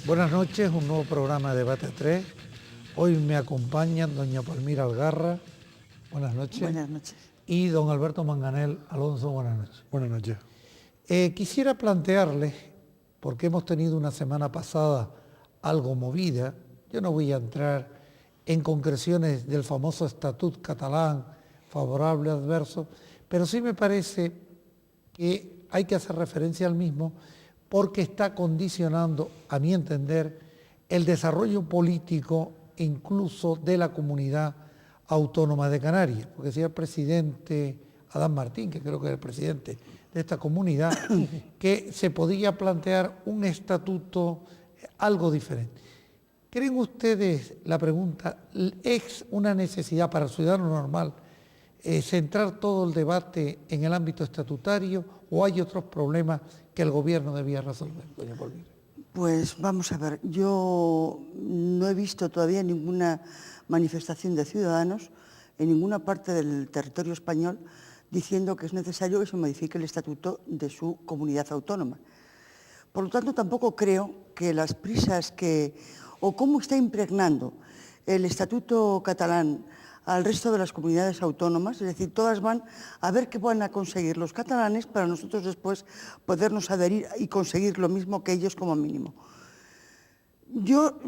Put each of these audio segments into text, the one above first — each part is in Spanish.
Buenas noches, un nuevo programa de Debate 3. Hoy me acompañan doña Palmira Algarra, buenas noches. Buenas noches. Y don Alberto Manganel Alonso, buenas noches. Buenas noches. Quisiera plantearles, porque hemos tenido una semana pasada algo movida, yo no voy a entrar en concreciones del famoso estatut catalán, favorable o adverso, pero sí me parece que hay que hacer referencia al mismo porque está condicionando, a mi entender, el desarrollo político incluso de la comunidad autónoma de Canarias. Porque decía el presidente Adán Martín, que creo que es el presidente de esta comunidad, que se podía plantear un estatuto algo diferente. ¿Creen ustedes, la pregunta, es una necesidad para el ciudadano normal centrar todo el debate en el ámbito estatutario o hay otros problemas que el gobierno debía resolver, doña Palmira? Pues vamos a ver, yo no he visto todavía ninguna manifestación de ciudadanos en ninguna parte del territorio español diciendo que es necesario que se modifique el estatuto de su comunidad autónoma. Por lo tanto, tampoco creo que las prisas o cómo está impregnando el estatuto catalán al resto de las comunidades autónomas, es decir, todas van a ver qué van a conseguir los catalanes para nosotros después podernos adherir y conseguir lo mismo que ellos como mínimo. Yo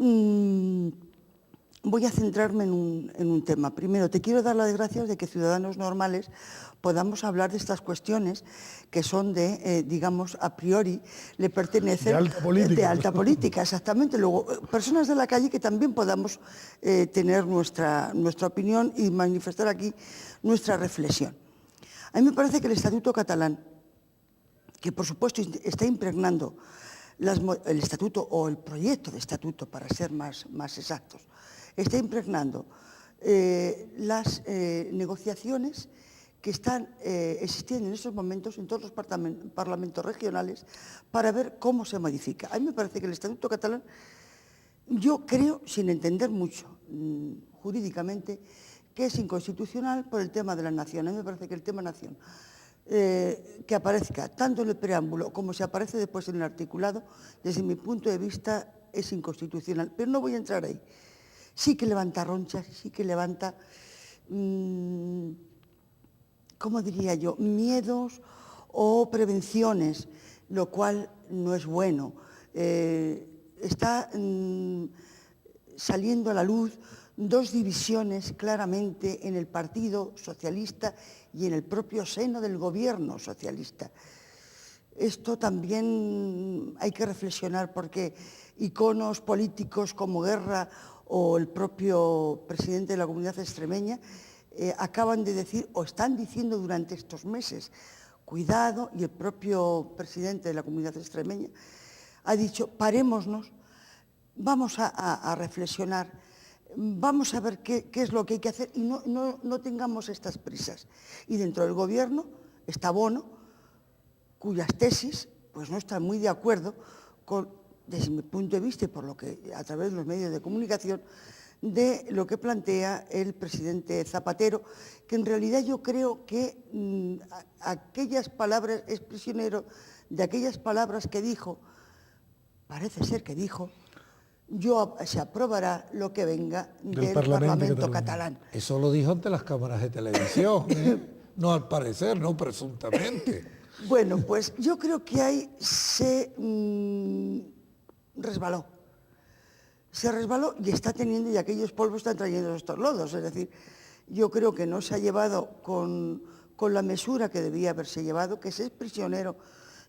voy a centrarme en un tema. Primero, te quiero dar las gracias de que ciudadanos normales podamos hablar de estas cuestiones que son digamos, a priori, le pertenecen... De alta política. De alta política, exactamente. Luego, personas de la calle que también podamos tener nuestra opinión y manifestar aquí nuestra reflexión. A mí me parece que el Estatuto catalán, que por supuesto está impregnando el estatuto o el proyecto de estatuto, para ser más exactos, está impregnando las negociaciones que están existiendo en estos momentos en todos los parlamentos regionales para ver cómo se modifica. A mí me parece que el Estatuto catalán, yo creo, sin entender mucho jurídicamente, que es inconstitucional por el tema de la nación. A mí me parece que el tema nación, que aparezca tanto en el preámbulo como se aparece después en el articulado, desde mi punto de vista es inconstitucional. Pero no voy a entrar ahí. Sí que levanta ronchas, sí que levanta... ¿cómo diría yo?, miedos o prevenciones, lo cual no es bueno. Está saliendo a la luz dos divisiones claramente en el Partido Socialista y en el propio seno del gobierno socialista. Esto también hay que reflexionar porque iconos políticos como Guerra o el propio presidente de la Comunidad Extremeña acaban de decir o están diciendo durante estos meses, cuidado, y el propio presidente de la Comunidad Extremeña ha dicho, parémonos, vamos a reflexionar, vamos a ver qué es lo que hay que hacer y no tengamos estas prisas. Y dentro del gobierno está Bono, cuyas tesis pues no están muy de acuerdo con, desde mi punto de vista y por lo que a través de los medios de comunicación, de lo que plantea el presidente Zapatero, que en realidad yo creo que aquellas palabras, es prisionero de aquellas palabras que dijo, parece ser que dijo, se aprobará lo que venga del Parlamento catalán. Eso lo dijo ante las cámaras de televisión, no al parecer, no presuntamente. Bueno, pues yo creo que ahí se resbaló. Se resbaló y está teniendo, y aquellos polvos están trayendo estos lodos. Es decir, yo creo que no se ha llevado con la mesura que debía haberse llevado, que se es prisionero.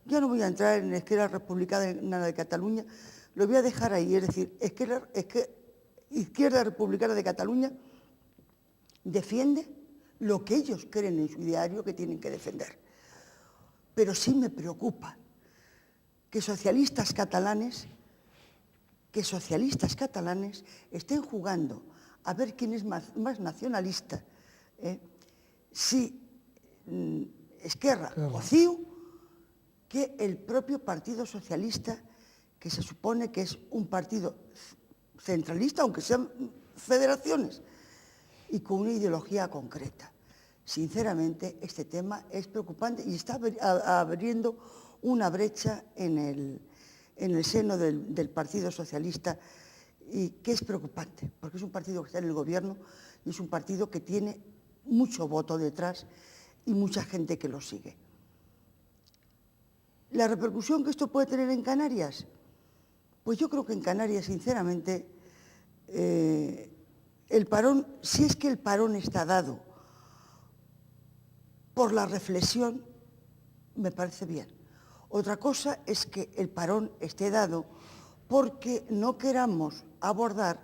Yo no voy a entrar en Esquerra Republicana de Cataluña, lo voy a dejar ahí. Es decir, Izquierda Republicana de Cataluña defiende lo que ellos creen en su ideario que tienen que defender. Pero sí me preocupa que socialistas catalanes estén jugando a ver quién es más nacionalista, si Esquerra o CiU, que el propio Partido Socialista, que se supone que es un partido centralista, aunque sean federaciones, y con una ideología concreta. Sinceramente, este tema es preocupante y está abriendo una brecha en el seno del Partido Socialista, y que es preocupante, porque es un partido que está en el gobierno y es un partido que tiene mucho voto detrás y mucha gente que lo sigue. ¿La repercusión que esto puede tener en Canarias? Pues yo creo que en Canarias, sinceramente, el parón, si es que el parón está dado por la reflexión, me parece bien. Otra cosa es que el parón esté dado porque no queramos abordar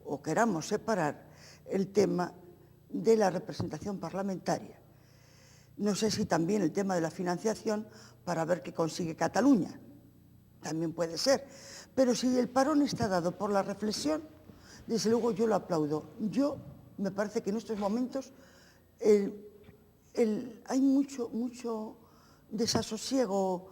o queramos separar el tema de la representación parlamentaria. No sé si también el tema de la financiación para ver qué consigue Cataluña. También puede ser. Pero si el parón está dado por la reflexión, desde luego yo lo aplaudo. Me parece que en estos momentos hay mucho desasosiego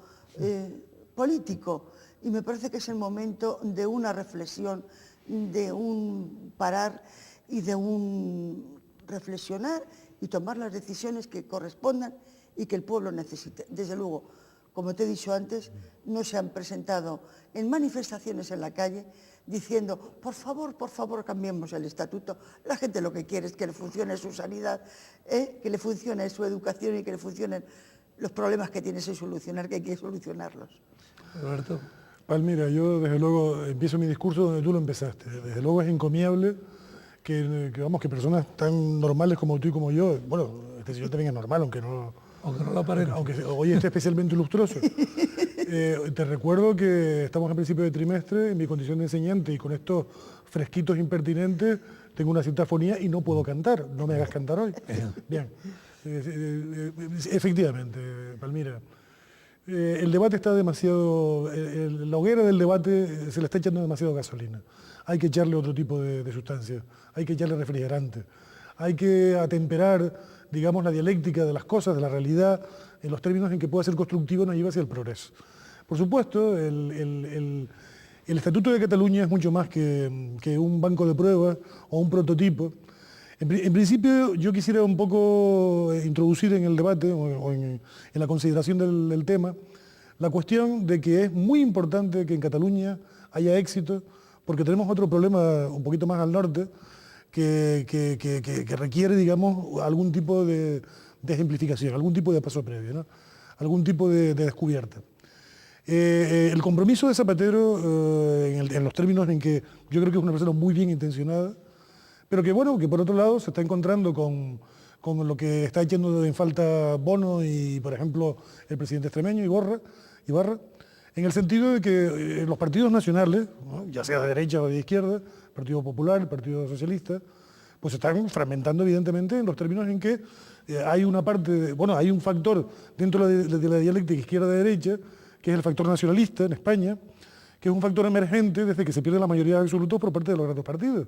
político, y me parece que es el momento de una reflexión, de un parar y de un reflexionar y tomar las decisiones que correspondan y que el pueblo necesite. Desde luego, como te he dicho antes, no se han presentado en manifestaciones en la calle diciendo, por favor, cambiemos el estatuto. La gente lo que quiere es que le funcione su sanidad, que le funcione su educación y que le funcionen los problemas que tiene que solucionar, que hay que solucionarlos. Roberto. Palmira, yo desde luego empiezo mi discurso donde tú lo empezaste. Desde luego es encomiable que personas tan normales como tú y como yo, bueno, este señor también es normal, aunque no lo aparente, aunque hoy esté especialmente lustroso. Te recuerdo que estamos a principio de trimestre, en mi condición de enseñante, y con estos fresquitos impertinentes tengo una cierta afonía y no puedo cantar. No me hagas cantar hoy. Bien. Efectivamente, Palmira. El debate está demasiado... la hoguera del debate se le está echando demasiado gasolina. Hay que echarle otro tipo de sustancia. Hay que echarle refrigerante. Hay que atemperar, digamos, la dialéctica de las cosas, de la realidad, en los términos en que pueda ser constructivo y nos lleve hacia el progreso. Por supuesto, el Estatuto de Cataluña es mucho más que un banco de pruebas o un prototipo. En principio, yo quisiera un poco introducir en el debate o en la consideración del tema la cuestión de que es muy importante que en Cataluña haya éxito, porque tenemos otro problema un poquito más al norte que requiere, digamos, algún tipo de ejemplificación, algún tipo de paso previo, ¿no? Algún tipo de descubierta. El compromiso de Zapatero, en los términos en que yo creo que es una persona muy bien intencionada, pero que bueno, que por otro lado se está encontrando con lo que está echando en falta Bono y, por ejemplo, el presidente extremeño, Ibarra, en el sentido de que los partidos nacionales, ¿no?, ya sea de derecha o de izquierda, el Partido Popular, el Partido Socialista, pues se están fragmentando evidentemente en los términos en que hay una parte, hay un factor dentro de la dialéctica izquierda-derecha, que es el factor nacionalista en España, que es un factor emergente desde que se pierde la mayoría absoluta por parte de los grandes partidos.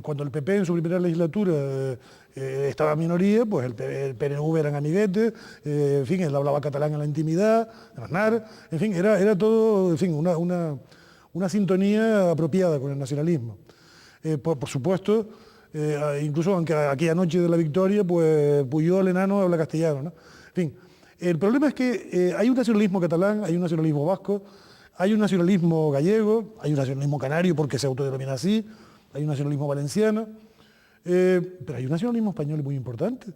Cuando el PP en su primera legislatura estaba en minoría, pues el PNV eran amiguetes, en fin, él hablaba catalán en la intimidad, en Aznar, en fin, era todo, en fin, una sintonía apropiada con el nacionalismo. Por supuesto, incluso aunque aquella noche de la victoria, pues Pujol, enano, habla castellano, ¿no? En fin, el problema es que hay un nacionalismo catalán, hay un nacionalismo vasco, hay un nacionalismo gallego, hay un nacionalismo canario porque se autodenomina así, hay un nacionalismo valenciano, pero hay un nacionalismo español muy importante.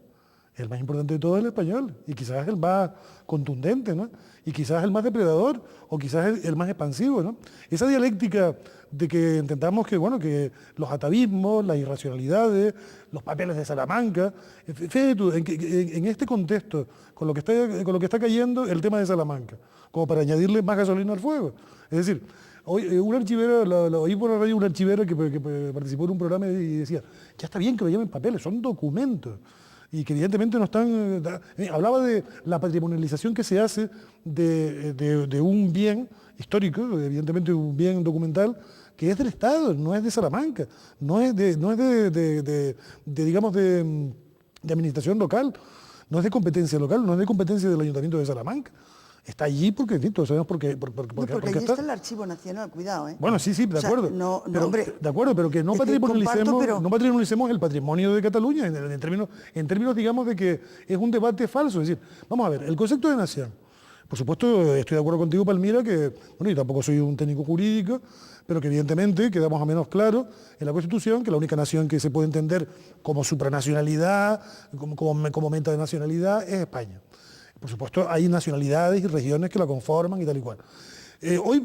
El más importante de todos es el español, y quizás el más contundente, ¿no? Y quizás el más depredador, o quizás el más expansivo, ¿no? Esa dialéctica de que intentamos que los atavismos, las irracionalidades, los papeles de Salamanca, fíjate tú, en este contexto, con lo que está cayendo el tema de Salamanca, como para añadirle más gasolina al fuego. Es decir, hoy un archivero, lo oí por la radio, un archivero que participó en un programa y decía, ya está bien que lo llamen papeles, son documentos. Y que evidentemente no están... hablaba de la patrimonialización que se hace de un bien histórico, evidentemente un bien documental, que es del Estado, no es de Salamanca, no es de administración local, no es de competencia local, no es de competencia del Ayuntamiento de Salamanca. Está allí porque, todos sabemos por qué. Porque allí está el Archivo Nacional, cuidado, ¿eh? Bueno, sí, de acuerdo. Hombre, de acuerdo, pero que no patrimonialicemos el patrimonio de Cataluña en términos, digamos, de que es un debate falso. Es decir, vamos a ver, el concepto de nación. Por supuesto, estoy de acuerdo contigo, Palmira, que, bueno, yo tampoco soy un técnico jurídico, pero que evidentemente quedamos a menos claro en la Constitución que la única nación que se puede entender como supranacionalidad, como meta de nacionalidad, es España. Por supuesto, hay nacionalidades y regiones que la conforman y tal y cual. Hoy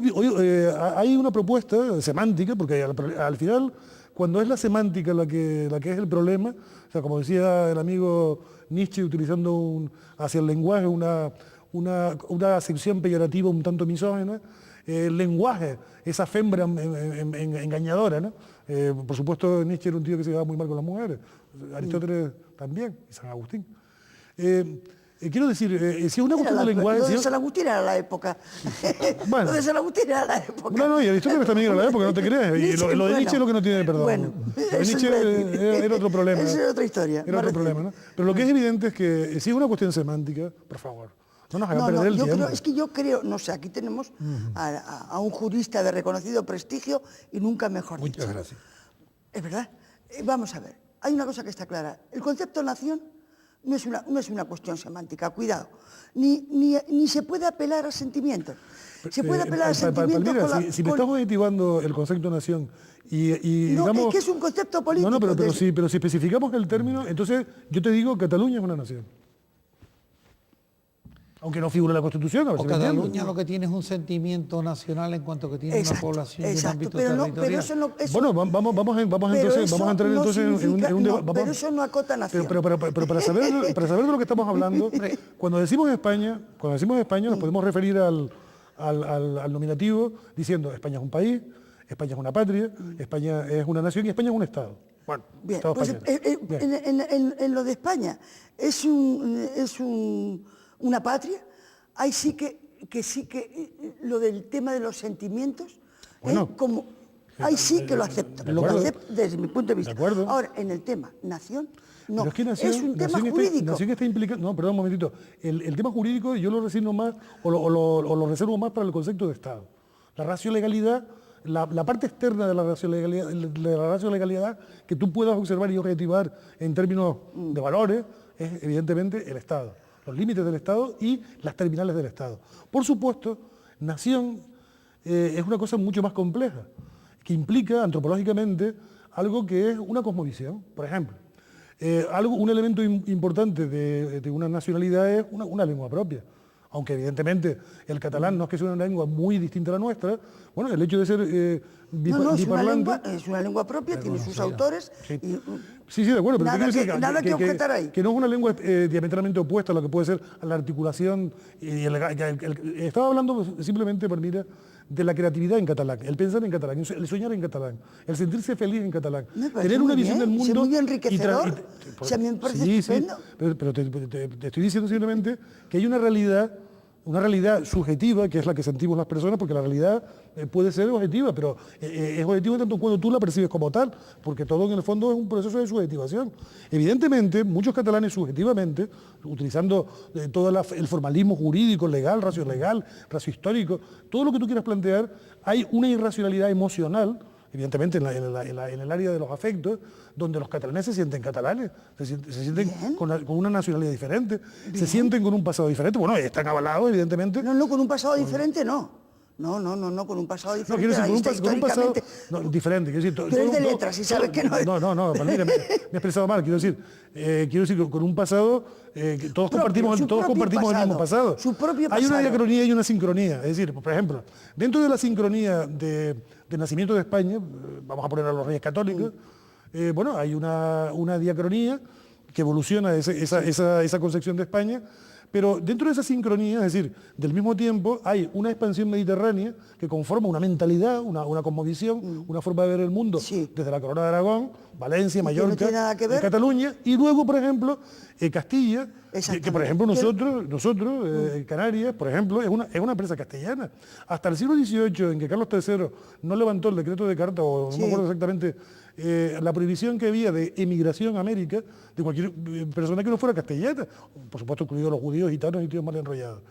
hay una propuesta semántica, porque al final, cuando es la semántica la que es el problema, o sea, como decía el amigo Nietzsche, utilizando hacia el lenguaje una acepción peyorativa un tanto misógena, el lenguaje, esa fembra engañadora, ¿no? Por supuesto, Nietzsche era un tío que se llevaba muy mal con las mujeres, Aristóteles también, y San Agustín. Quiero decir, si es una cuestión de lenguaje... Lo de San Agustín era la época. Bueno, lo de San Agustín era la época. No, y Aristóteles también era la época, no te creas. Y lo de Nietzsche es lo que no tiene perdón. Bueno, lo de Nietzsche era otro problema. Esa es otra historia. Era otro problema, ¿no? Pero lo que es evidente es que si es una cuestión semántica, por favor, no nos hagan perder el tiempo. Yo creo, no sé, aquí tenemos a un jurista de reconocido prestigio y nunca mejor dicho. Muchas gracias. Es verdad. Vamos a ver, hay una cosa que está clara. El concepto nación no es una cuestión semántica, cuidado. Ni se puede apelar a sentimientos. Se puede apelar a sentimientos si me estás objetivando el concepto nación y no, digamos... es que es un concepto político. No, pero si especificamos el término, entonces yo te digo Cataluña es una nación. Aunque no figura en la Constitución. O Cataluña lo que tiene es un sentimiento nacional en cuanto que tiene una población y un ámbito territorial. Pero eso no, bueno, vamos a entrar entonces en un debate. Pero eso no acota nación. Pero para saber de lo que estamos hablando, cuando decimos España nos podemos referir al nominativo diciendo España es un país, España es una patria, España es una nación y España es un Estado. Bueno, bien, Estado pues, en lo de España es una patria, ahí sí que lo del tema de los sentimientos, bueno, ahí sí que lo acepto, desde mi punto de vista. Ahora, en el tema nación, no, pero es que nación, es un tema jurídico. Nación está implicando, no, perdón un momentito, el tema jurídico yo lo resigno más, o lo reservo más para el concepto de Estado. La racionalidad, la parte externa de la racionalidad que tú puedas observar y objetivar en términos de valores, es evidentemente el Estado. Los límites del Estado y las terminales del Estado. Por supuesto, nación es una cosa mucho más compleja, que implica antropológicamente algo que es una cosmovisión. Por ejemplo, un elemento importante de una nacionalidad es una lengua propia. Aunque evidentemente el catalán no es que sea una lengua muy distinta a la nuestra, bueno, el hecho de ser biparlante... Es una lengua propia, tiene sus autores... Sí. Sí, de acuerdo, pero nada que objetar ahí. Que no es una lengua diametralmente opuesta a lo que puede ser a la articulación. Estaba hablando simplemente, Palmira, de la creatividad en catalán, el pensar en catalán, el soñar en catalán, el sentirse feliz en catalán, tener una visión del mundo... Es muy enriquecedor, a mí me parece estupendo. Pero te estoy diciendo simplemente que hay una realidad subjetiva, que es la que sentimos las personas, porque la realidad puede ser objetiva, pero es objetiva tanto cuando tú la percibes como tal, porque todo en el fondo es un proceso de subjetivación. Evidentemente, muchos catalanes subjetivamente, utilizando todo el formalismo jurídico, legal, raciohistórico, todo lo que tú quieras plantear, hay una irracionalidad emocional, evidentemente en el área de los afectos, donde los catalanes se sienten catalanes, se sienten con una nacionalidad diferente, se sienten con un pasado diferente. Bueno, están avalados, evidentemente. No, con un pasado diferente no. No, con un pasado diferente. No, quiero decir, con un pasado diferente. Quiero decir, tú eres de letras y sabes que no es. No, mira, me he expresado mal. Quiero decir, con un pasado que todos compartimos el mismo pasado. Su propio pasado. Hay una diacronía y una sincronía. Es decir, por ejemplo, dentro de la sincronía de nacimiento de España, vamos a poner a los Reyes Católicos, bueno, hay una diacronía que evoluciona esa concepción de España. Pero dentro de esa sincronía, es decir, del mismo tiempo, hay una expansión mediterránea que conforma una mentalidad, una cosmovisión, una forma de ver el mundo desde la Corona de Aragón, Valencia, Mallorca, Cataluña, y luego, por ejemplo, Castilla, que por ejemplo nosotros Canarias, por ejemplo, es una empresa castellana. Hasta el siglo XVIII, en que Carlos III no levantó el decreto de Carta, o no me acuerdo exactamente, la prohibición que había de emigración a América de cualquier persona que no fuera castellana, por supuesto incluidos los judíos, gitanos y tíos mal enrollados.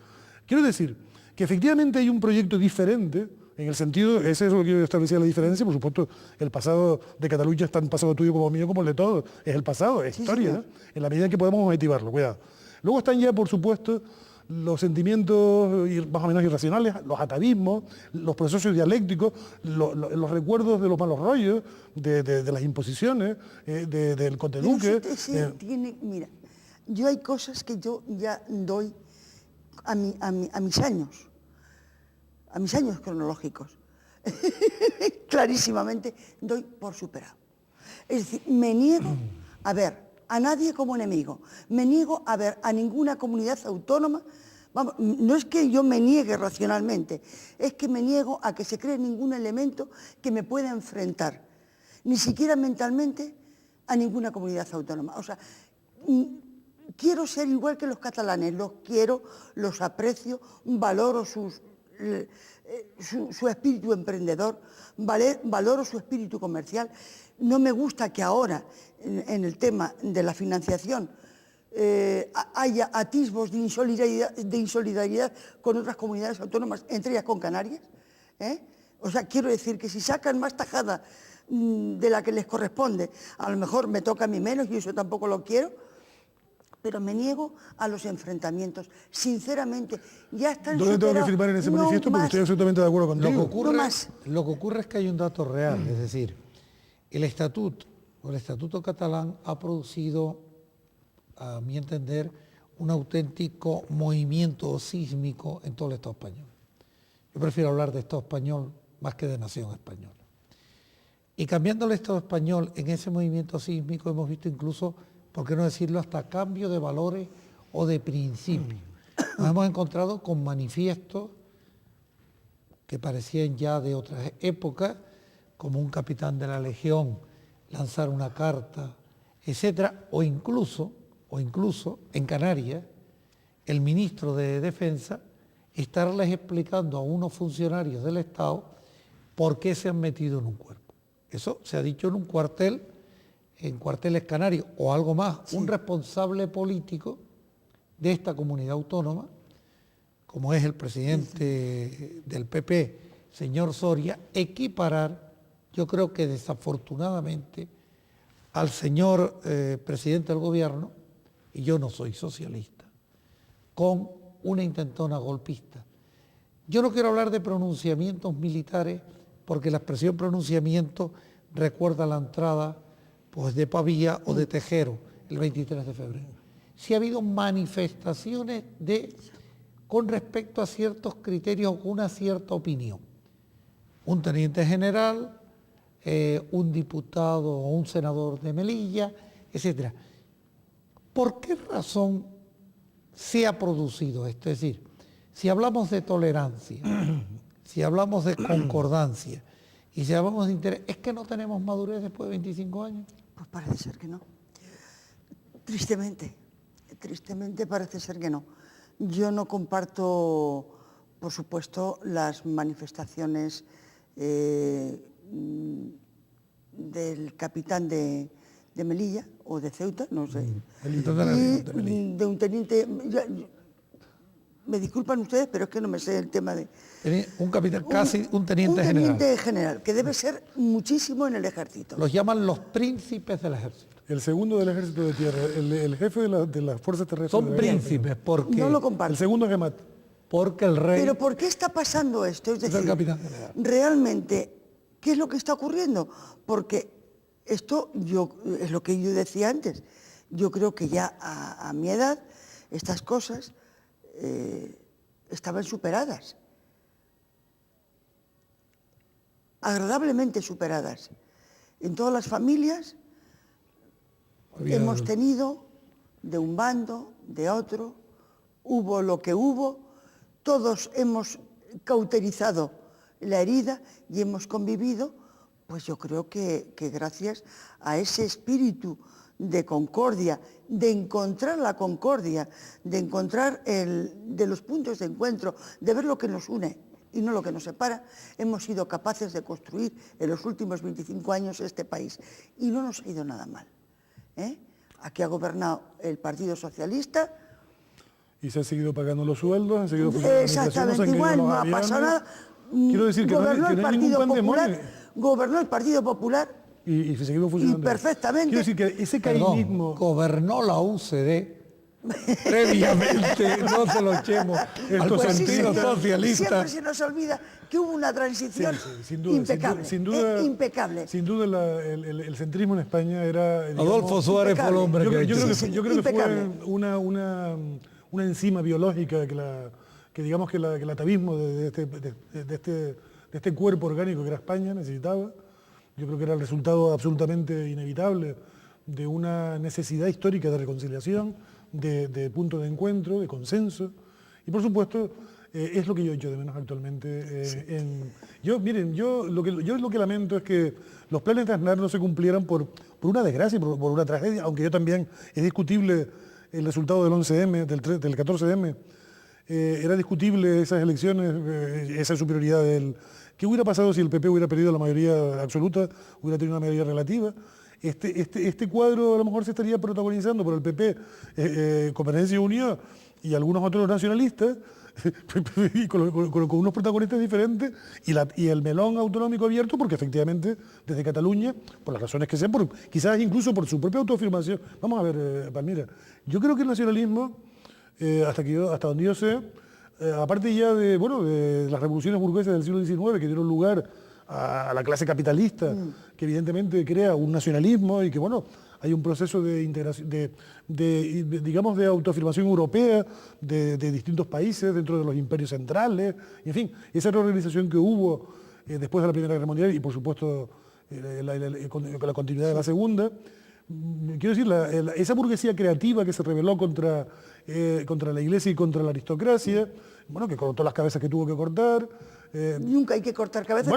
Quiero decir que efectivamente hay un proyecto diferente, en el sentido, ese es lo que yo establecía la diferencia, por supuesto, el pasado de Cataluña es tan pasado tuyo como mío como el de todos, es el pasado, es historia, ¿no? En la medida en que podemos objetivarlo, cuidado. Luego están ya, por supuesto, los sentimientos más o menos irracionales, los atavismos, los procesos dialécticos, los recuerdos de los malos rollos, de las imposiciones, del Conteduque. Mira, yo hay cosas que yo ya doy a mis años cronológicos, clarísimamente doy por superado. Es decir, me niego a ver a nadie como enemigo, me niego a ver a ninguna comunidad autónoma, vamos, no es que yo me niegue racionalmente, es que me niego a que se cree ningún elemento que me pueda enfrentar, ni siquiera mentalmente, a ninguna comunidad autónoma. O sea, quiero ser igual que los catalanes, los quiero, los aprecio, valoro su espíritu emprendedor, valoro su espíritu comercial. No me gusta que ahora, en el tema de la financiación, haya atisbos de insolidaridad con otras comunidades autónomas, entre ellas con Canarias. O sea, quiero decir que si sacan más tajada de la que les corresponde, a lo mejor me toca a mí menos y eso tampoco lo quiero, pero me niego a los enfrentamientos. Sinceramente, ya están superados. ¿Dónde tengo que firmar en ese manifiesto? Porque estoy absolutamente de acuerdo contigo. Lo que ocurre es que hay un dato real, es decir, el Estatuto catalán ha producido, a mi entender, un auténtico movimiento sísmico en todo el Estado español. Yo prefiero hablar de Estado español más que de nación española. Y cambiando el Estado español en ese movimiento sísmico hemos visto incluso, por qué no decirlo, hasta cambio de valores o de principios. Nos hemos encontrado con manifiestos que parecían ya de otras épocas, como un capitán de la Legión lanzar una carta, etcétera, o incluso en Canarias, el ministro de Defensa estarles explicando a unos funcionarios del Estado por qué se han metido en un cuerpo. Eso se ha dicho en un cuartel, en cuarteles canarios o algo más. Sí. Un responsable político de esta comunidad autónoma, como es el presidente del PP, señor Soria, equiparar, yo creo que desafortunadamente, al señor presidente del gobierno, y yo no soy socialista, con una intentona golpista. Yo no quiero hablar de pronunciamientos militares porque la expresión pronunciamiento recuerda la entrada pues, de Pavía o de Tejero el 23 de febrero. Sí ha habido manifestaciones con respecto a ciertos criterios o una cierta opinión. Un teniente general, un diputado o un senador de Melilla, etc. ¿Por qué razón se ha producido esto? Es decir, si hablamos de tolerancia, si hablamos de concordancia y si hablamos de interés, ¿es que no tenemos madurez después de 25 años? Pues parece ser que no. Tristemente parece ser que no. Yo no comparto, por supuesto, las manifestaciones del capitán de Melilla o de Ceuta, no sé, y de un teniente, me disculpan ustedes, pero es que no me sé el tema de... Un capitán, casi un teniente general. Un teniente general, que debe ser muchísimo en el ejército. Los llaman los príncipes del ejército. El segundo del ejército de tierra, el jefe de las fuerzas terrestres. Son príncipes, porque... No lo comparto. El segundo Gemat. Porque el rey... Pero ¿por qué está pasando esto? Es decir, el capitán general. Realmente, ¿qué es lo que está ocurriendo? Porque esto es lo que yo decía antes. Yo creo que ya a mi edad estas cosas estaban superadas. Agradablemente superadas. En todas las familias hemos tenido de un bando, de otro, hubo lo que hubo, todos hemos cauterizado la herida y hemos convivido, pues yo creo que gracias a ese espíritu de concordia, de encontrar la concordia, de encontrar de los puntos de encuentro, de ver lo que nos une y no lo que nos separa, hemos sido capaces de construir en los últimos 25 años este país. Y no nos ha ido nada mal. Aquí ha gobernado el Partido Socialista. y se han seguido pagando los sueldos, han seguido funcionando las administraciones, Exactamente han igual, caído no los ha aviones. pasado nada. Quiero decir que no hay ningún pandemonio. Gobernó el Partido Popular Y seguimos y funcionando. perfectamente. Quiero decir que ese Perdón, caínismo... gobernó la UCD previamente, no se lo echemos al Pues sí, Partido señor. Socialista. Siempre se nos olvida que hubo una transición Sin duda, impecable. sin duda, impecable. Sin duda el centrismo en España era... Adolfo Suárez fue el impecable. hombre que Yo hizo. creo que fue impecable. una enzima biológica que digamos que el atavismo de este cuerpo orgánico que era España necesitaba. Yo creo que era el resultado absolutamente inevitable de una necesidad histórica de reconciliación, de punto de encuentro, de consenso. Y por supuesto, es lo que yo echo de menos actualmente. Miren, yo lo que lamento es que los planes de Aznar no se cumplieran por una desgracia, por una tragedia, aunque yo también, es discutible el resultado del 11M, del 14M, era discutible esas elecciones, esa superioridad del... ¿Qué hubiera pasado si el PP hubiera perdido la mayoría absoluta, hubiera tenido una mayoría relativa? Este cuadro a lo mejor se estaría protagonizando por el PP, Convergencia y Unión y algunos otros nacionalistas, con unos protagonistas diferentes, y el melón autonómico abierto, porque efectivamente desde Cataluña, por las razones que sean, quizás incluso por su propia autoafirmación. Vamos a ver, Palmira, yo creo que el nacionalismo, hasta donde yo sé, aparte ya de las revoluciones burguesas del siglo XIX que dieron lugar a la clase capitalista, que evidentemente crea un nacionalismo y que hay un proceso de integración, digamos, de autoafirmación europea de distintos países dentro de los imperios centrales, y en fin, esa reorganización que hubo después de la Primera Guerra Mundial y por supuesto con la continuidad de la Segunda. Quiero decir, esa burguesía creativa que se rebeló contra la Iglesia y contra la aristocracia, que cortó las cabezas que tuvo que cortar. Nunca hay que cortar cabezas.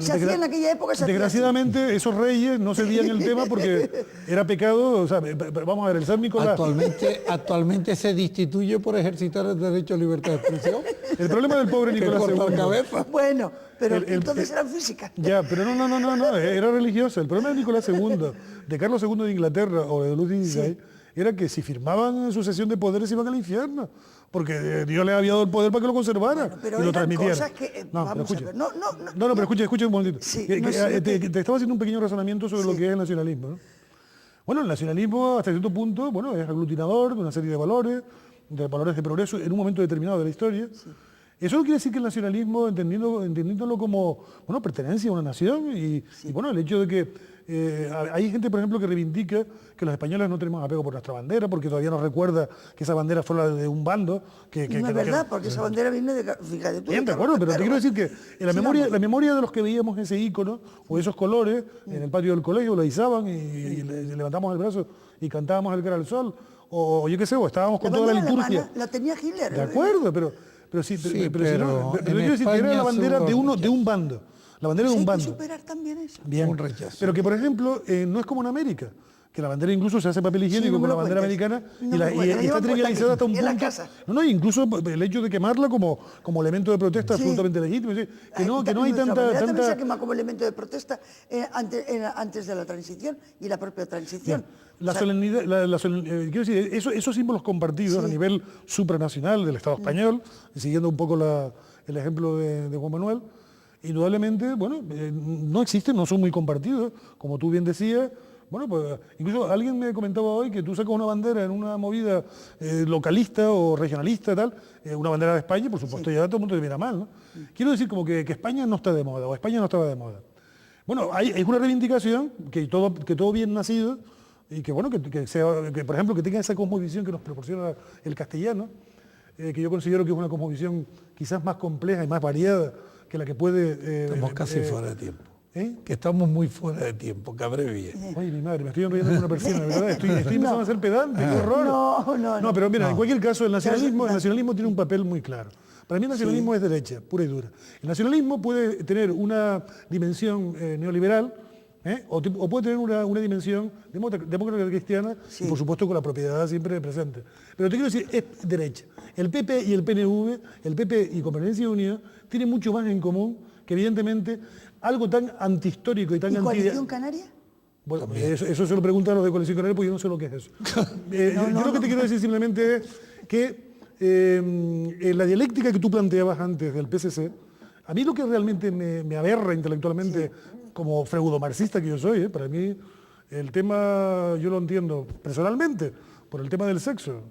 Se hacía en aquella época. Desgraciadamente esos reyes no cedían el tema porque era pecado. O sea, vamos a ver, el San Nicolás... Actualmente se destituye por ejercitar el derecho a libertad de expresión. El problema del pobre Nicolás II... cabeza. Bueno, pero entonces eran físicas. Ya, pero no, era religiosa. El problema de Nicolás II, de Carlos II de Inglaterra o de Luis XVI, era que si firmaban sucesión de poderes iban al infierno, porque Dios les había dado el poder para que lo conservara pero y lo transmitiera. Cosas que, pero escucha un momentito. Sí, te estaba haciendo un pequeño razonamiento sobre lo que es el nacionalismo, ¿no? Bueno, el nacionalismo hasta cierto punto, es aglutinador de una serie de valores de progreso en un momento determinado de la historia. Sí. Eso no quiere decir que el nacionalismo, entendiéndolo como pertenencia a una nación y el hecho de que hay gente, por ejemplo, que reivindica que los españoles no tenemos apego por nuestra bandera, porque todavía nos recuerda que esa bandera fue la de un bando. No es verdad, porque esa bandera viene de... Fíjate tú. Bien, de acuerdo, pero te quiero decir que en la memoria de los que veíamos ese ícono o esos colores en el patio del colegio, lo izaban y levantamos el brazo y cantábamos el cara al sol, o yo qué sé, o estábamos con toda la liturgia. Alemana, la tenía Hitler. De acuerdo, pero yo quiero decir que era la bandera de un bando. La bandera de un bando. Hay que superar también eso. Bien. Un rechazo. Pero que, por ejemplo, no es como en América, que la bandera incluso se hace papel higiénico con la bandera americana y está trivializada hasta un punto. En la casa. Incluso el hecho de quemarla como elemento de protesta absolutamente legítimo. Que no hay tanta... También se quema como elemento de protesta antes de la transición y la propia transición. La solemnidad, quiero decir, esos símbolos compartidos a nivel supranacional del Estado español, siguiendo un poco el ejemplo de Juan Manuel, indudablemente, no existen, no son muy compartidos, como tú bien decías. Pues incluso alguien me comentaba hoy que tú sacas una bandera en una movida localista o regionalista, una bandera de España, por supuesto ya todo el mundo te mira mal, ¿no? Quiero decir como que España no está de moda, o España no estaba de moda. Es una reivindicación que todo bien nacido, y que por ejemplo, que tenga esa cosmovisión que nos proporciona el castellano, que yo considero que es una cosmovisión quizás más compleja y más variada que la que puede... Estamos casi fuera de tiempo. Que estamos muy fuera de tiempo, que abrevie. Oye, mi madre, me estoy enrollando con una persona, de verdad. Estoy empezando a ser pedante, qué horror. No, pero mira, en cualquier caso, el nacionalismo tiene un papel muy claro. Para mí el nacionalismo es derecha, pura y dura. El nacionalismo puede tener una dimensión neoliberal, o puede tener una dimensión demócrata cristiana, y por supuesto con la propiedad siempre presente. Pero te quiero decir, es derecha. El PP y el PNV, el PP y Convergencia y Unión, tienen mucho más en común que evidentemente algo tan antihistórico y tan ¿Y Coalición Canaria? Bueno, eso se lo preguntan a los de Coalición Canaria porque yo no sé lo que es eso. Yo lo que te quiero decir simplemente es que en la dialéctica que tú planteabas antes del PSC, a mí lo que realmente me aberra intelectualmente, como freudomarxista que yo soy, para mí el tema yo lo entiendo personalmente por el tema del sexo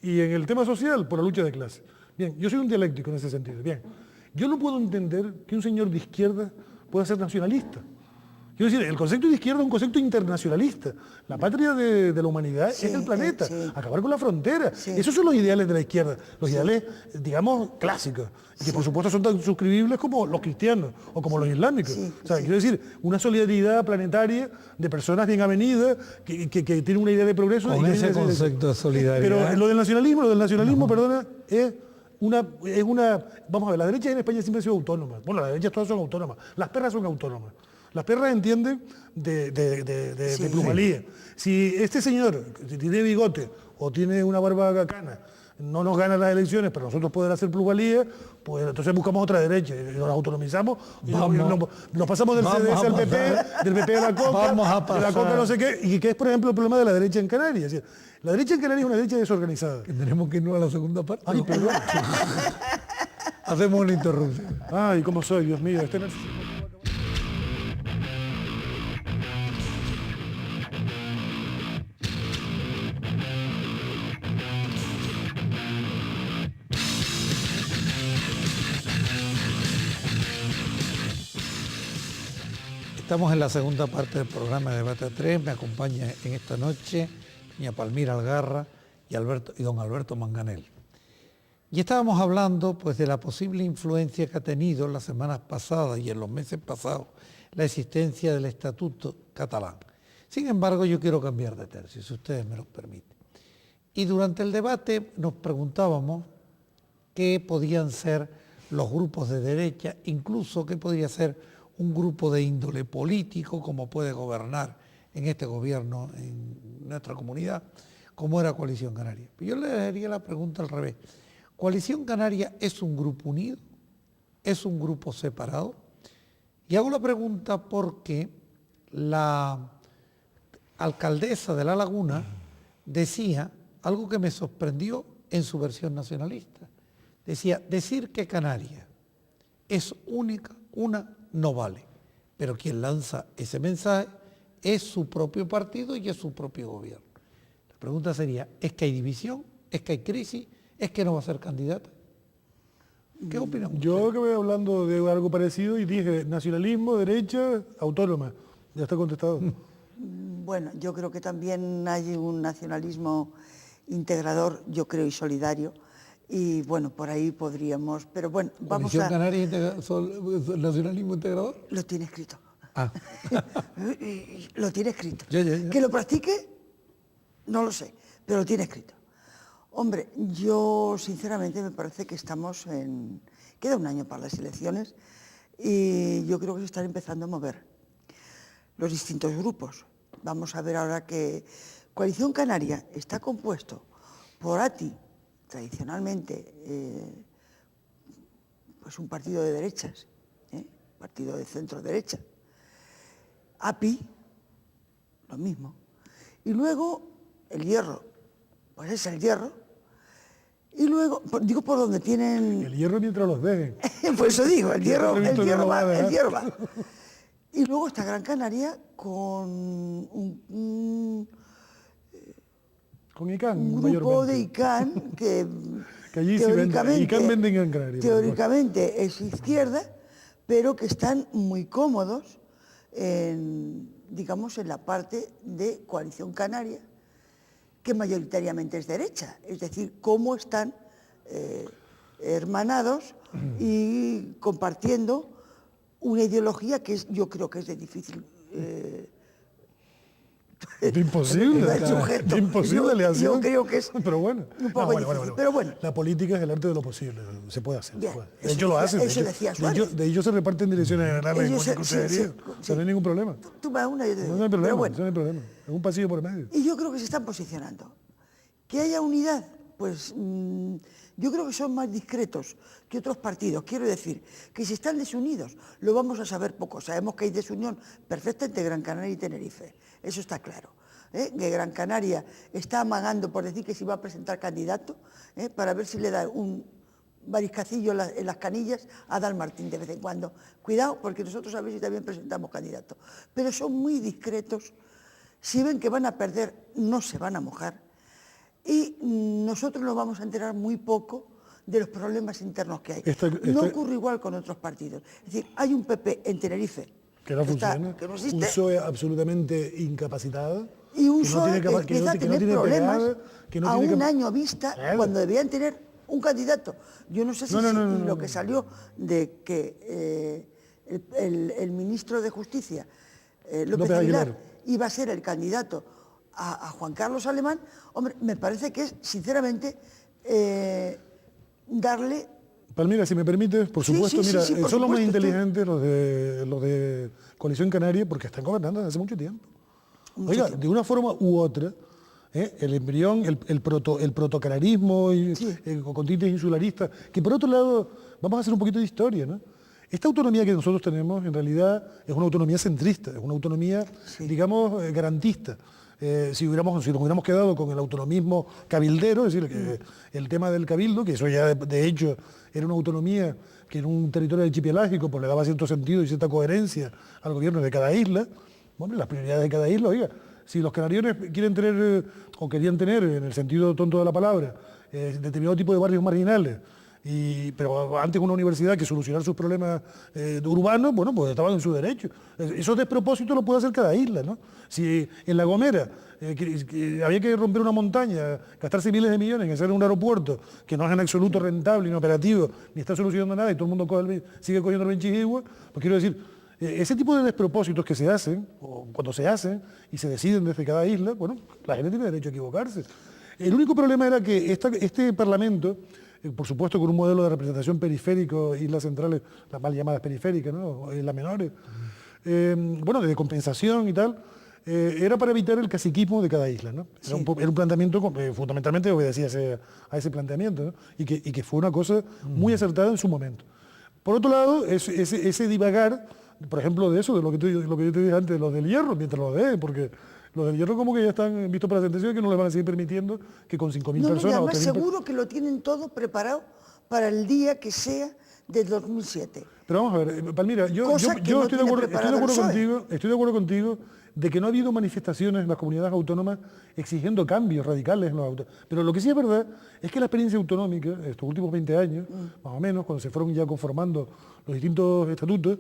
y en el tema social por la lucha de clase. Bien, yo soy un dialéctico en ese sentido. Bien, yo no puedo entender que un señor de izquierda pueda ser nacionalista. Quiero decir, el concepto de izquierda es un concepto internacionalista. La patria de la humanidad es el planeta, acabar con la frontera. Esos son los ideales de la izquierda, los ideales, digamos, clásicos, y que por supuesto son tan suscribibles como los cristianos o como los islámicos. O sea, quiero decir, una solidaridad planetaria de personas bien avenidas, que tienen una idea de progreso. Con ese concepto de solidaridad. Pero lo del nacionalismo, perdona, es una, vamos a ver, la derecha en España siempre ha sido autónoma. Bueno, las derechas todas son autónomas. Las perras son autónomas. Las perras entienden de plusvalía. Si este señor tiene bigote o tiene una barba cana, no nos gana las elecciones, pero nosotros poder hacer plusvalía, pues entonces buscamos otra derecha y nos autonomizamos y nos pasamos del CDS al PP, del PP a la Coca, de la Coca no sé qué, y que es, por ejemplo, el problema de la derecha en Canarias. Es decir, la derecha en Canarias es una derecha desorganizada. Que tenemos que irnos a la segunda parte. Ay, perdón. Hacemos una interrupción. Ay, cómo soy, Dios mío. Estamos en la segunda parte del programa de Debate a 3. Me acompaña en esta noche doña Palmira Algarra y don Alberto Manganel. Y estábamos hablando pues, de la posible influencia que ha tenido en las semanas pasadas y en los meses pasados la existencia del Estatuto catalán. Sin embargo, yo quiero cambiar de tercio, si ustedes me lo permiten. Y durante el debate nos preguntábamos qué podían ser los grupos de derecha, incluso qué podría ser un grupo de índole político, como puede gobernar en este gobierno, en nuestra comunidad, como era Coalición Canaria. Yo le haría la pregunta al revés. ¿Coalición Canaria es un grupo unido? ¿Es un grupo separado? Y hago la pregunta porque la alcaldesa de La Laguna decía algo que me sorprendió en su versión nacionalista. Decía, decir que Canarias es única, una no vale, pero quien lanza ese mensaje es su propio partido y es su propio gobierno. La pregunta sería, ¿es que hay división? ¿Es que hay crisis? ¿Es que no va a ser candidata? ¿Qué opinan ustedes? Yo que voy hablando de algo parecido y dije nacionalismo, derecha, autónoma. Ya está contestado. Bueno, yo creo que también hay un nacionalismo integrador, yo creo, y solidario. Y bueno, por ahí podríamos, pero bueno, vamos a... ¿Coalición Canaria nacionalismo integrador? Lo tiene escrito. Ah. Lo tiene escrito. Ya. Que lo practique, no lo sé, pero lo tiene escrito. Hombre, yo sinceramente me parece que estamos en... Queda un año para las elecciones y yo creo que se están empezando a mover los distintos grupos. Vamos a ver ahora que Coalición Canaria está compuesto por ATI, tradicionalmente pues un partido de derechas, partido de centro-derecha. API, lo mismo. Y luego el Hierro, pues es el Hierro. Y luego, digo por donde tienen... El Hierro mientras los dejen. Pues eso digo, el Hierro va. Y luego está Gran Canaria con con ICANN, un grupo de ICANN que allí teóricamente, ICANN venden en Canarias. Teóricamente es izquierda, pero que están muy cómodos digamos, en la parte de Coalición Canaria, que mayoritariamente es derecha. Es decir, cómo están hermanados y compartiendo una ideología que yo creo que es de difícil... de imposible aleación. Yo creo que es pero bueno. Un poco difícil, pero bueno. La política es el arte de lo posible, se puede hacer. Bien, De hecho lo hacen. De ellos se reparten direcciones generales en consejería. O sea, no hay ningún problema. Tú vas a una y yo te digo. No hay problema, bueno. no hay problema. Es un pasillo por medio. Y yo creo que se están posicionando. Que haya unidad, pues yo creo que son más discretos que otros partidos. Quiero decir que si están desunidos lo vamos a saber poco. Sabemos que hay desunión perfecta entre Gran Canaria y Tenerife, eso está claro. Que Gran Canaria está amagando por decir que se va a presentar candidato, para ver si le da un mariscacillo en las canillas a Dan Martín de vez en cuando. Cuidado, porque nosotros a ver si también presentamos candidato. Pero son muy discretos. Si ven que van a perder, no se van a mojar. Y nosotros nos vamos a enterar muy poco de los problemas internos que hay. No ocurre igual con otros partidos. Es decir, hay un PP en Tenerife que no funciona, que no existe, un PSOE absolutamente incapacitado, y un PSOE que empieza a tener problemas a un año vista, cuando debían tener un candidato. Yo no sé si lo que salió de que el ministro de Justicia, López Aguilar, iba a ser el candidato a Juan Carlos Alemán, hombre, me parece que es, sinceramente, darle... Palmira, si me permites, por supuesto, mira, son los más inteligentes los de Coalición Canaria, porque están gobernando desde hace mucho tiempo. Oiga, de una forma u otra, el embrión, el protocanarismo con tintes insularistas, que por otro lado, vamos a hacer un poquito de historia, ¿no? Esta autonomía que nosotros tenemos, en realidad, es una autonomía centrista, es una autonomía, digamos, garantista. Si nos hubiéramos quedado con el autonomismo cabildero, es decir, el tema del cabildo, que eso ya de hecho era una autonomía que en un territorio archipiélagico pues le daba cierto sentido y cierta coherencia al gobierno de cada isla, bueno, las prioridades de cada isla, oiga, si los canariones quieren tener, o querían tener, en el sentido tonto de la palabra, determinado tipo de barrios marginales, pero antes una universidad que solucionar sus problemas urbanos, bueno, pues estaban en su derecho. Esos despropósitos los puede hacer cada isla, ¿no? Si en La Gomera había que romper una montaña, gastarse miles de millones en hacer un aeropuerto que no es en absoluto rentable, ni operativo, ni está solucionando nada y todo el mundo sigue cogiendo el benchigüe, pues quiero decir, ese tipo de despropósitos que se hacen, o cuando se hacen y se deciden desde cada isla, bueno, la gente tiene derecho a equivocarse. El único problema era que este Parlamento, por supuesto con un modelo de representación periférico, islas centrales, las mal llamadas periféricas, ¿no? Islas menores, bueno, de compensación y tal, era para evitar el caciquismo de cada isla, ¿no? Era un planteamiento fundamentalmente obedecía a ese planteamiento, ¿no? y que fue una cosa muy acertada en su momento. Por otro lado, ese divagar, por ejemplo, de eso, de lo que yo te dije antes, de los del Hierro, mientras lo de, porque los del Hierro como que ya están vistos para sentencia, que no les van a seguir permitiendo que con 5.000 personas... No, y además seguro que lo tienen todo preparado para el día que sea del 2007. Pero vamos a ver, Palmira, yo estoy de acuerdo contigo de que no ha habido manifestaciones en las comunidades autónomas exigiendo cambios radicales en los autónomos. Pero lo que sí es verdad es que la experiencia autonómica, estos últimos 20 años, más o menos, cuando se fueron ya conformando los distintos estatutos,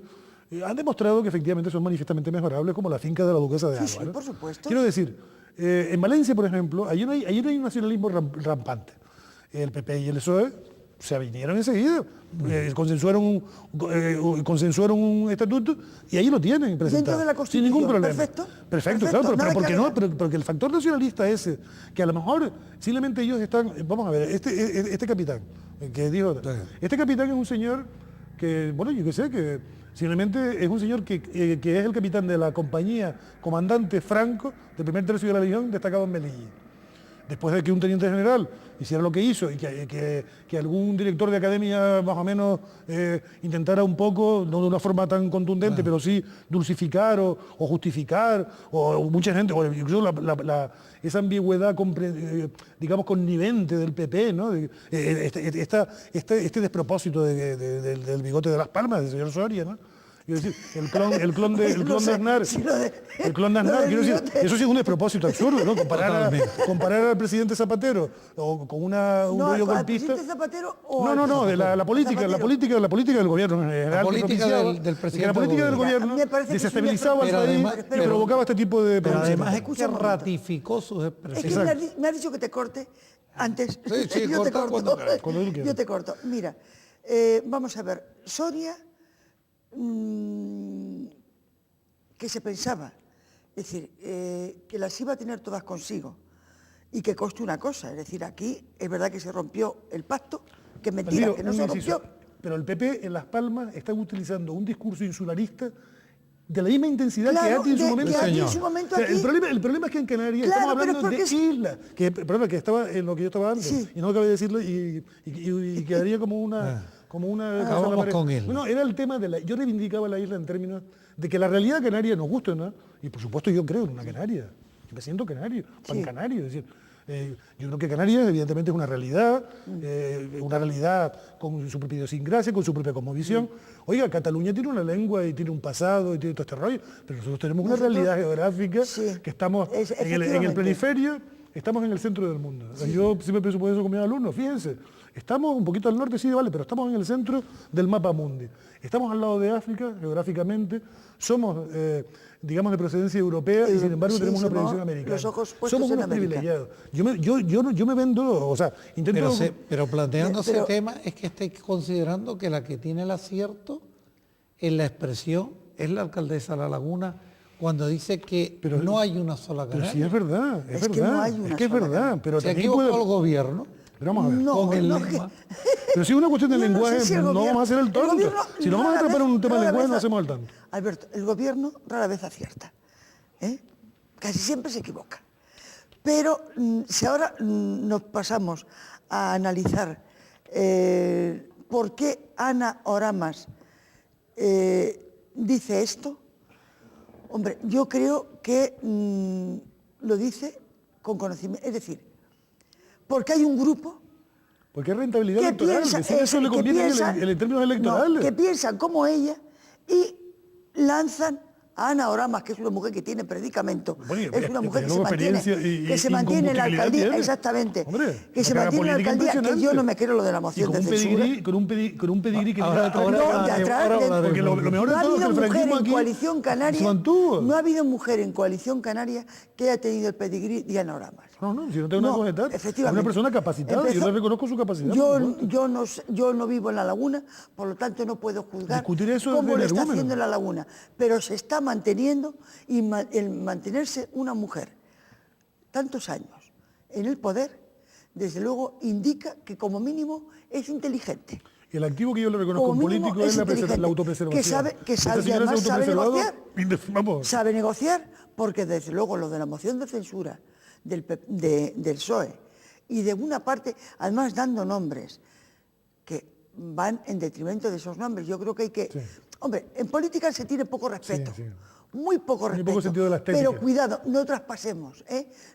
han demostrado que efectivamente son manifiestamente mejorables, como la finca de la Duquesa de Alba. Sí, por supuesto. Quiero decir, en Valencia, por ejemplo, ahí no hay un nacionalismo rampante. El PP y el PSOE se vinieron enseguida, consensuaron un estatuto y ahí lo tienen presentado. Dentro de la Constitución, sin ningún problema. Perfecto, claro, pero ¿por qué no? Porque el factor nacionalista ese, que a lo mejor simplemente ellos están... Vamos a ver, este capitán, que dijo... Este capitán es un señor que, bueno, yo qué sé, que simplemente es un señor que es el capitán de la compañía comandante Franco del primer tercio de la Legión destacado en Melilla. Después de que un teniente general hiciera lo que hizo y que algún director de academia más o menos intentara un poco, no de una forma tan contundente, pero sí dulcificar o justificar, o mucha gente, o incluso esa ambigüedad, digamos, connivente del PP, ¿no? Este despropósito del bigote de Las Palmas, del señor Soria, ¿no? Quiero decir, el clon de Aznar, quiero decir, eso sí es un despropósito absurdo, ¿no? Comparar al presidente Zapatero o con un rollo golpista. No, de la política del gobierno en general. La política del presidente. La política del gobierno desestabilizaba al país y provocaba este tipo de... Pero además es que ratificó sus expresiones. Es que me has dicho que te corte antes. Sí, yo te corto. Yo te corto. Mira, vamos a ver, Soria... que se pensaba, es decir, que las iba a tener todas consigo y que coste una cosa, es decir, aquí es verdad que se rompió el pacto, que es mentira, que no se rompió. Pero el PP en Las Palmas está utilizando un discurso insularista de la misma intensidad Claro, que ATI en su momento. que ATI en Señor. su momento O sea, aquí. el problema es que en Canarias Claro, estamos pero hablando de porque es- islas, que el problema es que estaba en lo que yo estaba antes, Sí. y no acabé de decirlo, y quedaría como una... Vamos con isla. Bueno, era el tema de yo reivindicaba la isla en términos de que la realidad canaria nos gusta, ¿no? Y por supuesto yo creo en una canaria. Yo me siento canario, pancanario, es decir, yo creo que Canarias evidentemente es una realidad con su propia idiosincrasia, con su propia cosmovisión. Oiga, Cataluña tiene una lengua y tiene un pasado y tiene todo este rollo, pero nosotros tenemos una realidad geográfica que estamos en el efectivamente. planiferio, estamos en el centro del mundo. Yo siempre pienso por eso con mis alumnos, fíjense, estamos un poquito al norte, sí, vale, pero estamos en el centro del mapa mundi. Estamos al lado de África, geográficamente, somos, digamos, de procedencia europea y sin embargo Sí, tenemos una somos proyección americana. los ojos puestos Somos en unos América. privilegiados. Yo me vendo, o sea, intento... Pero planteando ese Pero- tema es que estáis considerando que la que tiene el acierto en la expresión es la alcaldesa de La Laguna cuando dice que no hay una sola Pero Canaria. sí, es verdad, es Es que verdad. no hay una es que es sola verdad, Canaria. pero Se ha también equivocado puede... el gobierno Pero vamos a ver. con el no, lema. Pero si es una cuestión de Yo no lenguaje, sé si el no gobierno- vamos a hacer el el tonto. gobierno Si no vamos a rara atrapar vez- un tema de rara lenguaje, vez no ha- hacemos el tonto. Alberto, el gobierno rara vez acierta. Casi siempre se equivoca. Pero si ahora nos pasamos a analizar por qué Ana Oramas dice esto, hombre, yo creo que lo dice con conocimiento. Es decir, porque hay un grupo Porque es rentabilidad que electoral, piensa, decir eso le que conviene piensa- en términos no, electorales. que piensan como ella y lanzan a Ana Oramas, que es una mujer que tiene predicamento, Bueno, es una mujer que se luego mantiene, experiencia que se mantiene en la incombustibilidad alcaldía, tiene. exactamente, Hombre, que se una mantiene en la política alcaldía, que yo impresionante. no me quiero lo de la Y moción con de un censura. pedigrí, con un pedigrí que Ahora- viene de atrás. ahora- No, de ahora atrás, hablaremos. Porque lo mejor no de ha todo es que habido el mujer franquismo en aquí Coalición Canaria, se mantuvo. no ha habido mujer en Coalición Canaria que haya tenido el pedigrí de Ana Oramas. No, si no tengo nada que objetar. Es efectivamente. una persona capacitada, Empezó- yo le reconozco su capacidad. por supuesto. yo no vivo en La Laguna, por lo tanto no puedo juzgar Discutir eso es cómo de lo está energúmeno. haciendo en La Laguna, pero se está manteniendo y el mantenerse una mujer tantos años en el poder, desde luego indica que como mínimo es inteligente. Y el activo que yo le reconozco Como en mínimo político es inteligente, la autopreservación. que Esta sabe, y señora se ha además sabe autopreservado, negociar. vamos, Sabe negociar porque desde luego lo de la moción de censura del PSOE y de una parte, además dando nombres que van en detrimento de esos nombres. Yo creo que hay que... Sí. Hombre, en política se tiene poco respeto. Sí. Muy poco Muy respeto. poco sentido de la estética. Pero cuidado, no traspasemos,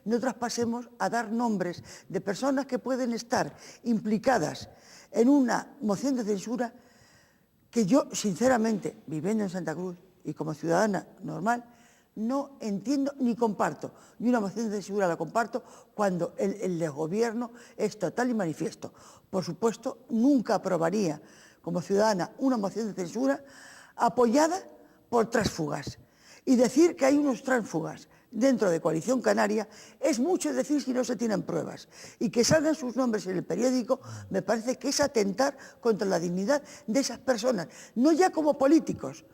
no traspasemos a dar nombres de personas que pueden estar implicadas en una moción de censura que yo, sinceramente, viviendo en Santa Cruz y como ciudadana normal, no entiendo ni comparto. Y una moción de censura la comparto cuando el desgobierno es total y manifiesto. Por supuesto, nunca aprobaría como ciudadana una moción de censura apoyada por tránsfugas. Y decir que hay unos tránsfugas dentro de Coalición Canaria es mucho decir si no se tienen pruebas. Y que salgan sus nombres en el periódico me parece que es atentar contra la dignidad de esas personas. No ya como políticos,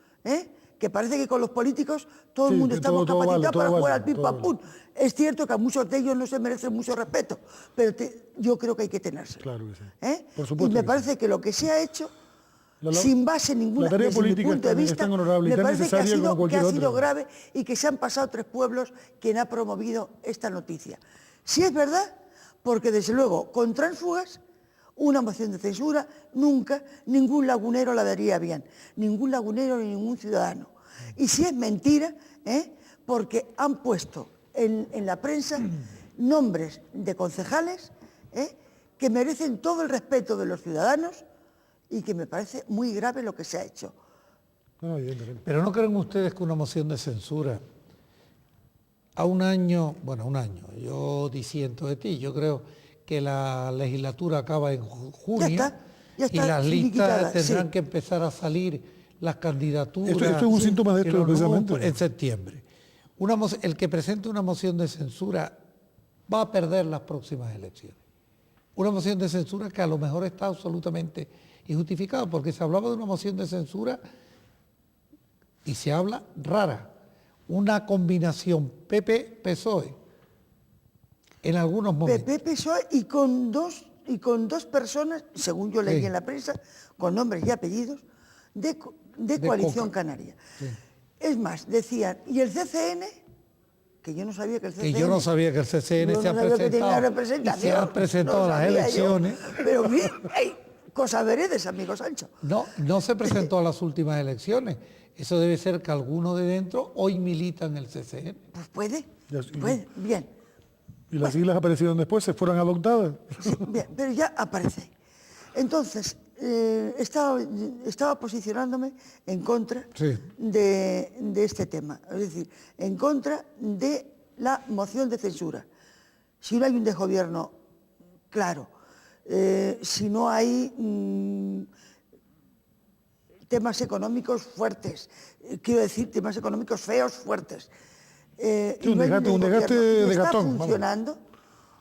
que parece que con los políticos todo el Sí, mundo que estamos todo vale, capacitados todo para jugar vale, al pim todo pam vale. pum. Es cierto que a muchos de ellos no se merecen mucho respeto, pero yo creo que hay que tenérselo. Claro que sí. Por Y supuesto me que parece que lo que se ha hecho, La- sin base ninguna, la tarea desde mi política punto de es vista, tan honorable y me tan parece que ha necesaria como sido, cualquier otra. grave y que se han pasado 3 pueblos quien ha promovido esta noticia. Si es verdad, porque desde luego con tránsfugas una moción de censura nunca ningún lagunero la vería bien, ningún lagunero ni ningún ciudadano. Y si es mentira, porque han puesto en la prensa nombres de concejales que merecen todo el respeto de los ciudadanos y que me parece muy grave lo que se ha hecho. No, evidentemente. Pero ¿no creen ustedes que una moción de censura a un año, yo disiento de ti, yo creo que la legislatura acaba en junio Ya está y las finiquitada, listas tendrán sí. que empezar a salir las candidaturas. Esto es un síntoma de y esto, los precisamente. nombres en septiembre. El que presente una moción de censura va a perder las próximas elecciones. Una moción de censura que a lo mejor está absolutamente injustificada, porque se hablaba de una moción de censura y se habla rara, una combinación PP-PSOE en algunos momentos. PP-PSOE y con dos personas, según yo leí Sí. en la prensa, con nombres y apellidos, de Coalición Coca. Canaria. Sí. Es más, decían, ¿y el CCN? Que yo no sabía que el CCN... Que yo no sabía que el CCN se ha presentado, se ha presentado a las elecciones. Pero bien, hay cosa veredes, amigo Sancho. No se presentó a las últimas elecciones. Eso debe ser que alguno de dentro hoy milita en el CCN. Pues puede, bien. ¿Y las siglas aparecieron después? ¿Se fueron adoptadas? Sí, bien, pero ya aparece. Entonces, estaba posicionándome en contra de este tema, es decir, en contra de la moción de censura. Si no hay un desgobierno claro, si no hay temas económicos fuertes, quiero decir, temas económicos feos, fuertes. Un desgaste de está Gatón. funcionando,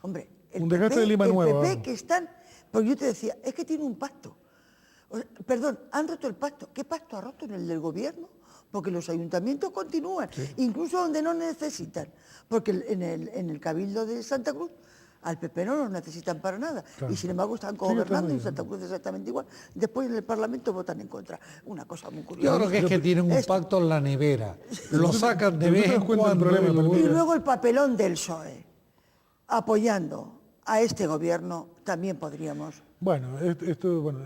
hombre, Un desgaste de Lima Nueva. El PP que están, porque yo te decía, es que tiene un pacto. Perdón, han roto el pacto. ¿Qué pacto ha roto? ¿En el del gobierno? Porque los ayuntamientos continúan, incluso donde no necesitan. Porque en el Cabildo de Santa Cruz al PP no los necesitan para nada. Claro. Y sin embargo están gobernando y Santa Cruz exactamente igual. Después en el Parlamento votan en contra. Una cosa muy curiosa. Yo creo que es que tienen un pacto en la nevera. Lo sacan de vez en cuando. Y luego el papelón del PSOE, apoyando a este gobierno, también podríamos... Bueno,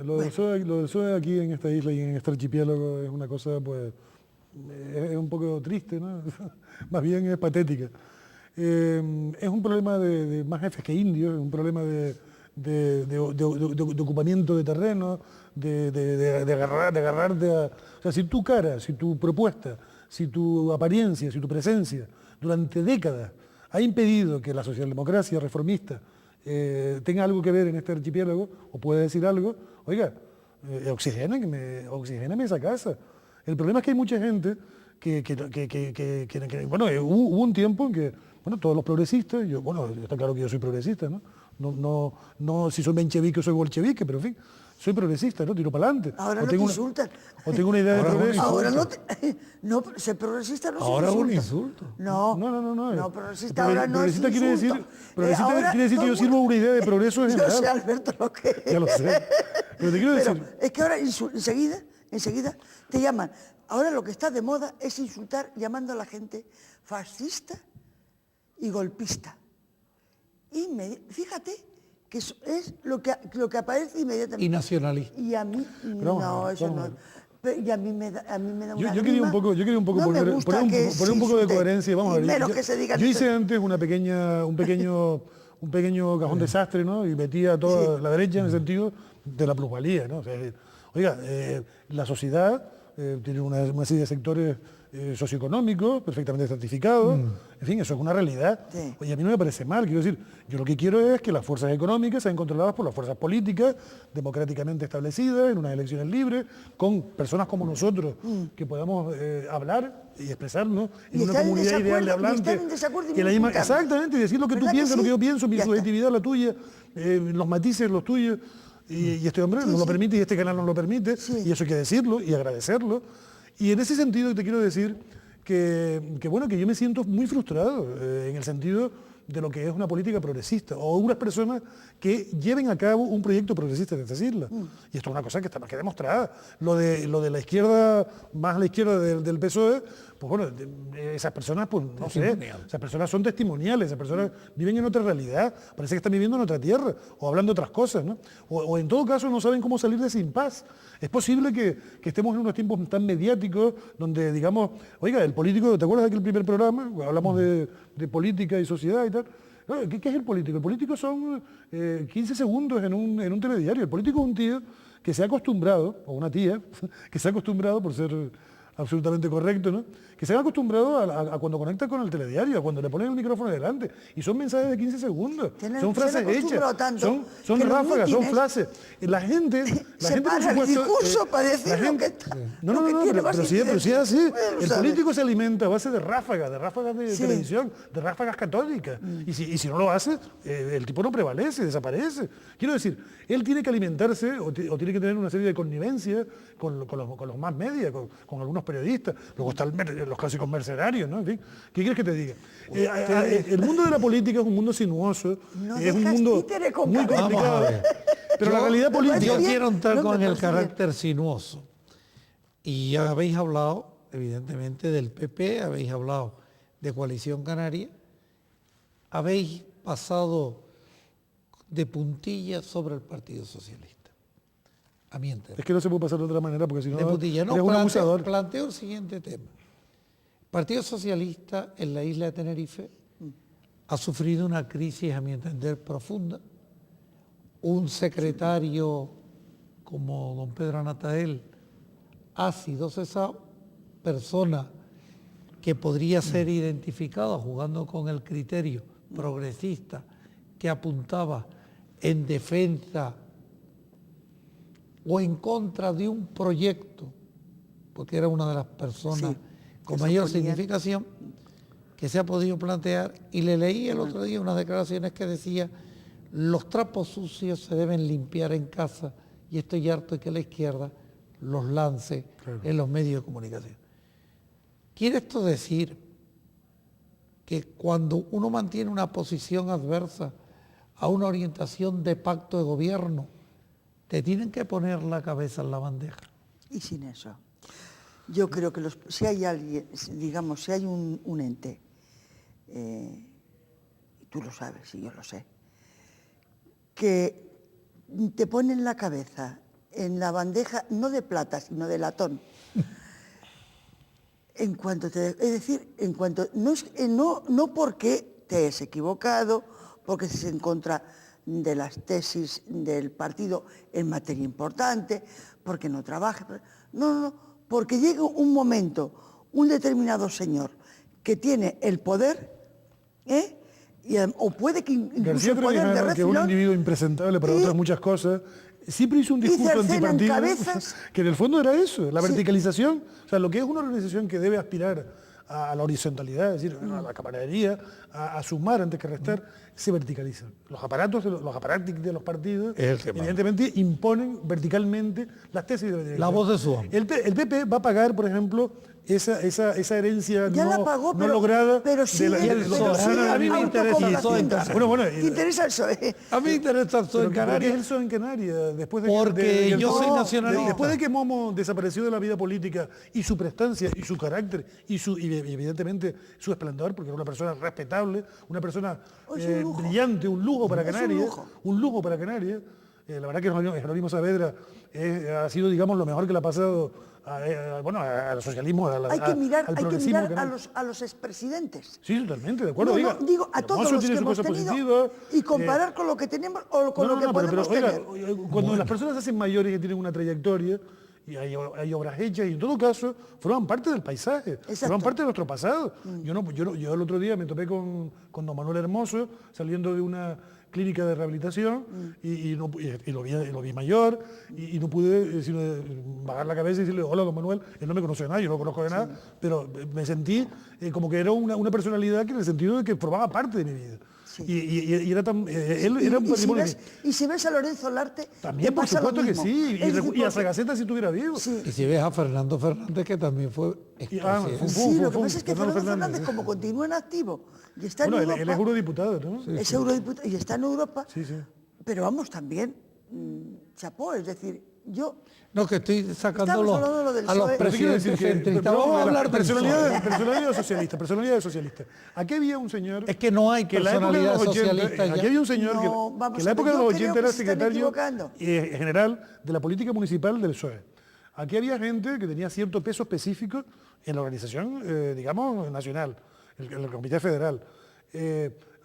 lo del PSOE aquí en esta isla y en este archipiélago es una cosa, pues, es un poco triste, ¿no? Más bien es patética. Es un problema de más jefes que indios, es un problema de ocupamiento de terreno, de agarrarte a... O sea, si tu cara, si tu propuesta, si tu apariencia, si tu presencia durante décadas ha impedido que la socialdemocracia reformista tenga algo que ver en este archipiélago, o puede decir algo, oiga, oxigéneme esa casa. El problema es que hay mucha gente bueno, hubo un tiempo en que, bueno, todos los progresistas, está claro que yo soy progresista, ¿no? No si soy menchevique o soy bolchevique, pero en fin, soy progresista, ¿no? Tiro para adelante. Ahora no te insultan. O tengo una idea de progreso. Ahora no, ser progresista no ahora se insulta. Ahora un insulto. No, progresista ahora no progresista es insulto. Progresista quiere decir que yo sirvo una idea de progreso en general. Yo sé, Alberto, lo que es. Ya lo sé. Pero te quiero decir... Es que ahora enseguida te llaman. Ahora lo que está de moda es insultar llamando a la gente fascista y golpista. Fíjate que es lo que aparece inmediatamente. Y nacionalista. Y a mí, eso no. Y a mí me da una yo quería un poco poner un poco de coherencia. Vamos a ver. Yo hice antes un pequeño cajón desastre, ¿no? Y metía a toda la derecha en el sentido de la plusvalía, ¿no? O sea, oiga, la sociedad tiene una serie de sectores socioeconómicos perfectamente estratificados, en fin, eso es una realidad. Sí. Oye, a mí no me parece mal, quiero decir, yo lo que quiero es que las fuerzas económicas sean controladas por las fuerzas políticas democráticamente establecidas, en unas elecciones libres, con personas como nosotros, que podamos hablar y expresarnos en una comunidad ideal de hablantes. Exactamente, decir lo que tú piensas, lo que yo pienso, mi subjetividad, la tuya, los matices, los tuyos. Y este hombre nos lo permite y este canal nos lo permite, y eso hay que decirlo y agradecerlo. Y en ese sentido te quiero decir que yo me siento muy frustrado en el sentido de lo que es una política progresista o unas personas que lleven a cabo un proyecto progresista en estas islas. Y esto es una cosa que está más que demostrada. Lo de la izquierda, más a la izquierda del PSOE, pues bueno, esas personas, pues no sé, esas personas son testimoniales, esas personas viven en otra realidad, parece que están viviendo en otra tierra o hablando de otras cosas, ¿no? O en todo caso no saben cómo salir de ese impasse. Es posible que estemos en unos tiempos tan mediáticos donde digamos, oiga, el político, ¿te acuerdas de aquel primer programa? Hablamos de política y sociedad y tal. ¿Qué es el político? El político son 15 segundos en un telediario. El político es un tío que se ha acostumbrado, o una tía, que se ha acostumbrado, por ser absolutamente correcto, ¿no? Que se ha acostumbrado a cuando conecta con el telediario, a cuando le ponen el micrófono delante. Y son mensajes de 15 segundos. Son frases hechas. Son ráfagas, son frases. La gente por supuesto, el discurso para decir lo que está. Pero sí es así. El político se alimenta a base de ráfagas de televisión, de ráfagas católicas. Y si no lo hace, el tipo no prevalece, desaparece. Quiero decir, él tiene que alimentarse o tiene que tener una serie de connivencias con los más medios, con algunos periodistas. Luego están los clásicos mercenarios, ¿no? En fin, ¿qué quieres que te diga? El mundo de la política es un mundo sinuoso, es un mundo muy complicado. Pero la realidad política... Yo quiero entrar con el carácter sinuoso. Y ya habéis hablado evidentemente, del PP, habéis hablado de Coalición Canaria, habéis pasado de puntillas sobre el Partido Socialista, a mi entender. Es que no se puede pasar de otra manera porque si no De puntilla, no, eres un abusador. planteo el siguiente tema. El Partido Socialista en la isla de Tenerife ha sufrido una crisis, a mi entender, profunda. Un secretario como don Pedro Anatael ha sido cesado, persona que podría ser identificada jugando con el criterio progresista que apuntaba en defensa o en contra de un proyecto, porque era una de las personas con mayor significación que se ha podido plantear, y le leí el otro día unas declaraciones que decía: los trapos sucios se deben limpiar en casa y estoy harto de que la izquierda los lance en los medios de comunicación. ¿Quiere esto decir que cuando uno mantiene una posición adversa a una orientación de pacto de gobierno, te tienen que poner la cabeza en la bandeja? Y sin eso. Yo creo que si hay alguien, digamos, si hay un ente, y tú lo sabes y yo lo sé, que te pone en la cabeza, en la bandeja, no de plata, sino de latón, en cuanto es decir, en cuanto, no porque te has equivocado, porque estés en contra de las tesis del partido en materia importante, porque no trabaje, no, porque llega un momento, un determinado señor que tiene el poder, o puede que incluso el poder de refilón, que es un individuo impresentable para otras muchas cosas, siempre hizo un discurso antipartido, que en el fondo era eso, la verticalización. O sea, lo que es una organización que debe aspirar a la horizontalidad, es decir, a la camaradería, a sumar antes que restar, se verticaliza. Los aparatos de los partidos, evidentemente, imponen verticalmente las tesis de la dirección. La voz de su amo. El PP va a pagar, por ejemplo, esa herencia ya la pagó, no lograda. Pero sí, a mí me interesa el PSOE en Canarias. ¿Te interesa el PSOE? A mí me interesa el PSOE en Canarias. ¿Por qué es el PSOE en Canarias? Porque yo soy nacionalista. Después de que Momo desapareció de la vida política, y su prestancia, y su carácter, y evidentemente su esplendor, porque era una persona respetable, una persona brillante, un lujo para Canarias, un lujo para Canarias. La verdad que Jerónimo Saavedra ha sido, digamos, lo mejor que le ha pasado al socialismo, hay que mirar progresismo a los expresidentes. Sí, totalmente, de acuerdo. No, digo a todos los que hemos tenido y comparar con lo que tenemos o con lo que podemos tener. Cuando las personas se hacen mayores y tienen una trayectoria, y hay obras hechas, y en todo caso forman parte del paisaje, forman parte de nuestro pasado. Yo el otro día me topé con don Manuel Hermoso saliendo de una clínica de rehabilitación y lo vi mayor y no pude sino bajar la cabeza y decirle: hola, don Manuel. Él no me conoce de nada, yo no lo conozco de nada, pero me sentí como que era una personalidad que, en el sentido de que formaba parte de mi vida. Sí. Y era tan... él era un patrimonio. Y si ves a Lorenzo Larte, también, por supuesto que sí. Y a Sagaceta si estuviera vivo. Sí. Y si ves a Fernando Fernández, que también fue sí, lo que pasa es que Fernando Fernández, como continúa en activo y está en Europa... Él es eurodiputado, ¿no? Es eurodiputado y está en Europa. Sí. Pero vamos, también, chapó, es decir, yo... No, que estoy sacando a los presidentes centristas. Vamos a hablar de personalidad socialista. Aquí había un señor... Es que no hay personalidad socialista. Aquí había un señor que en la época de los 80 era secretario general de la política municipal del PSOE. Aquí había gente que tenía cierto peso específico en la organización, digamos, nacional, el Comité Federal.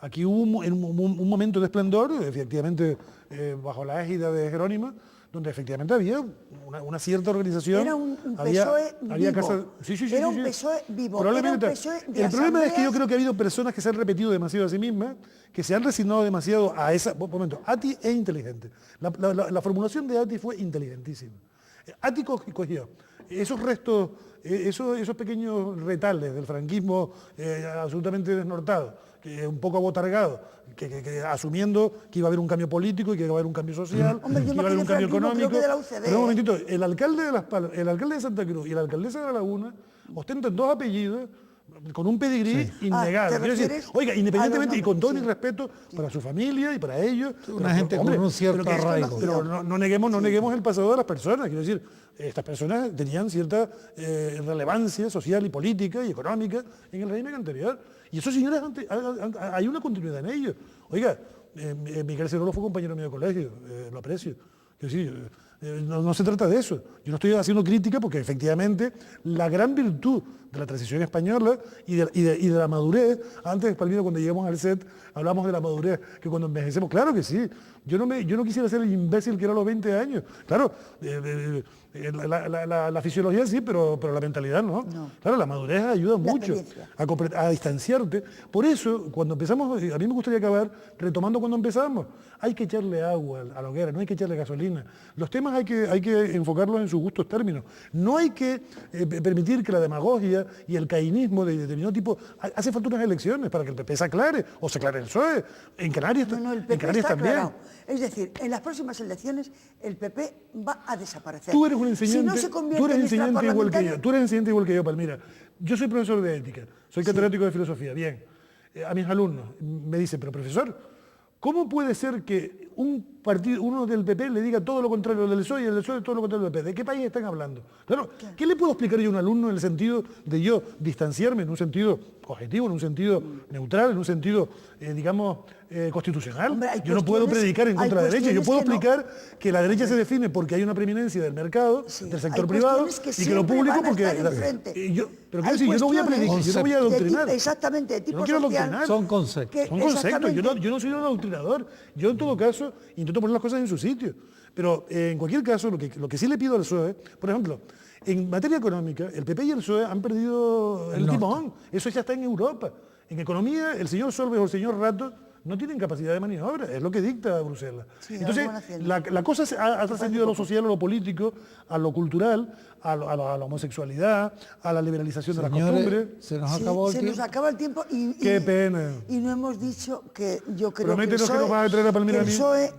Aquí hubo un momento de esplendor, efectivamente, bajo la égida de Jerónimo, donde efectivamente había una cierta organización. Era un PSOE vivo. Era un PSOE vivo. Probablemente. Era un PSOE de el problema es que yo creo que ha habido personas que se han repetido demasiado a sí mismas, que se han resignado demasiado a esa... Por momento, Ati es inteligente. La formulación de Ati fue inteligentísima. Ati cogió esos restos, esos pequeños retales del franquismo absolutamente desnortado, que un poco abotargado, que asumiendo que iba a haber un cambio político y que iba a haber un cambio social, que iba a haber un cambio económico. Pero un momentito, el alcalde de Santa Cruz y la alcaldesa de La Laguna ostentan dos apellidos con un pedigrí Sí. innegable. ¿te Quiero decir, refieres oiga, independientemente a y con todo mi sí. respeto para su familia y para ellos. Una gente con un cierto pero arraigo. Pero no neguemos el pasado de las personas. Quiero decir, estas personas tenían cierta relevancia social y política y económica en el régimen anterior. Y esos señores, hay una continuidad en ellos. Oiga, Miguel Cerolo fue compañero mío de colegio, lo aprecio. Quiero decir, no se trata de eso. Yo no estoy haciendo crítica porque efectivamente la gran virtud de la transición española y de la madurez, antes, Palmira, cuando llegamos al set, hablamos de la madurez, que cuando envejecemos, claro que sí. Yo no quisiera ser el imbécil que era a los 20 años. Claro, la fisiología sí, pero la mentalidad no. Claro, la madurez ayuda mucho a distanciarte. Por eso, cuando empezamos, a mí me gustaría acabar retomando cuando empezamos. Hay que echarle agua a la hoguera, no hay que echarle gasolina. Los temas hay que enfocarlos en sus justos términos. No hay que permitir que la demagogia y el caínismo de determinado tipo... Hace falta unas elecciones para que el PP se aclare, o se aclare el PSOE. En Canarias, el PP en Canarias está también. aclarado. Es decir, en las próximas elecciones el PP va a desaparecer. Tú eres un enseñante, Si no se convierte tú eres en enseñante igual que yo. extraparlamentario, Tú eres enseñante igual que yo, Palmira. Yo soy profesor de ética, soy catedrático de filosofía, bien. A mis alumnos me dicen, pero profesor, ¿cómo puede ser que uno del PP le diga todo lo contrario del PSOE y el del PSOE todo lo contrario del PP? ¿De qué país están hablando? Claro, ¿qué le puedo explicar yo a un alumno en el sentido de yo distanciarme, en un sentido objetivo, en un sentido neutral, en un sentido, digamos, constitucional? Hombre, hay yo no puedo cuestiones- predicar en contra de la derecha, yo cuestiones puedo que no. explicar que la derecha se define porque hay una preeminencia del mercado, del sector hay privado, cuestiones que y que lo siempre público van a porque... estar enfrente. Pero quiero Hay decir, yo no voy a predicar, yo no voy a cuestiones de adoctrinar. tipo- exactamente, de Yo tipo no quiero social. adoctrinar. Son conceptos. Son conceptos, Exactamente. yo no soy un adoctrinador. Yo en todo caso intento poner las cosas en su sitio. Pero en cualquier caso, lo que sí le pido al PSOE, por ejemplo, en materia económica, el PP y el PSOE han perdido el timón. Eso ya está en Europa. En economía, el señor Solbes o el señor Rato no tienen capacidad de maniobra, es lo que dicta Bruselas. Sí, Entonces, algo van haciendo. la cosa ha trascendido a lo social, a lo político, a lo cultural, a la homosexualidad, a la liberalización de las costumbres. Señores, se nos Sí, acabó el se nos tiempo. acaba el tiempo Qué pena. y no hemos dicho que yo creo Prométenos que que nos vas a traer a Palmira que a mí. el PSOE,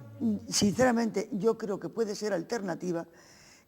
sinceramente, yo creo que puede ser alternativa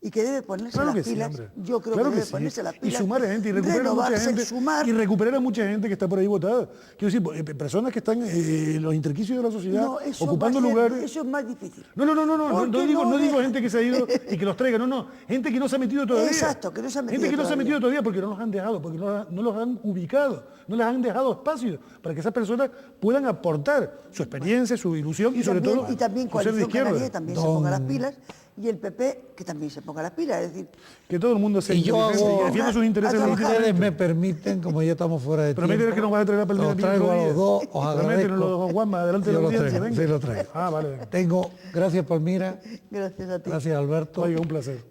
y que debe ponerse Claro las que sí, pilas. hombre. Yo creo Claro que debe sí. ponerse las Y pilas. sumar a gente y recuperar a mucha renovarse, gente. sumar. Y recuperar a mucha gente que está por ahí votada. Quiero decir, personas que están en los interquicios de la sociedad, No, eso ocupando va a ser- lugares. Eso es más difícil. No Porque digo no gente deja- que se ha ido y que los traiga, no, gente que no se ha metido todavía. Exacto, que no se ha metido Gente que no se ha todavía. metido todavía porque no los han dejado, porque no los han ubicado, no les han dejado espacio para que esas personas puedan aportar su experiencia, su ilusión y sobre todo Y también su ser de Coalición Canaria izquierda. también se ponga las pilas y el PP que también se ponga las pilas. Es decir, Que todo el mundo sea Y yo inteligente y hago- que defienda sus intereses a trabajar. legítimamente. Ustedes me permiten, como ya estamos fuera de Prométenos tiempo, que nos vas a traer a Palmira los a mí traigo otro a día. los dos, os Prométenoslo, agradezco. don Juanma, adelante de Yo la lo audiencia, traigo, venga. sí lo traigo. Ah, vale, venga. Gracias Palmira, gracias a ti. gracias Alberto. Oiga, un placer.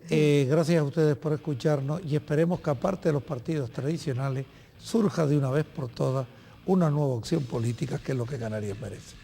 Gracias a ustedes por escucharnos y esperemos que aparte de los partidos tradicionales surja de una vez por todas una nueva opción política que es lo que Canarias merece.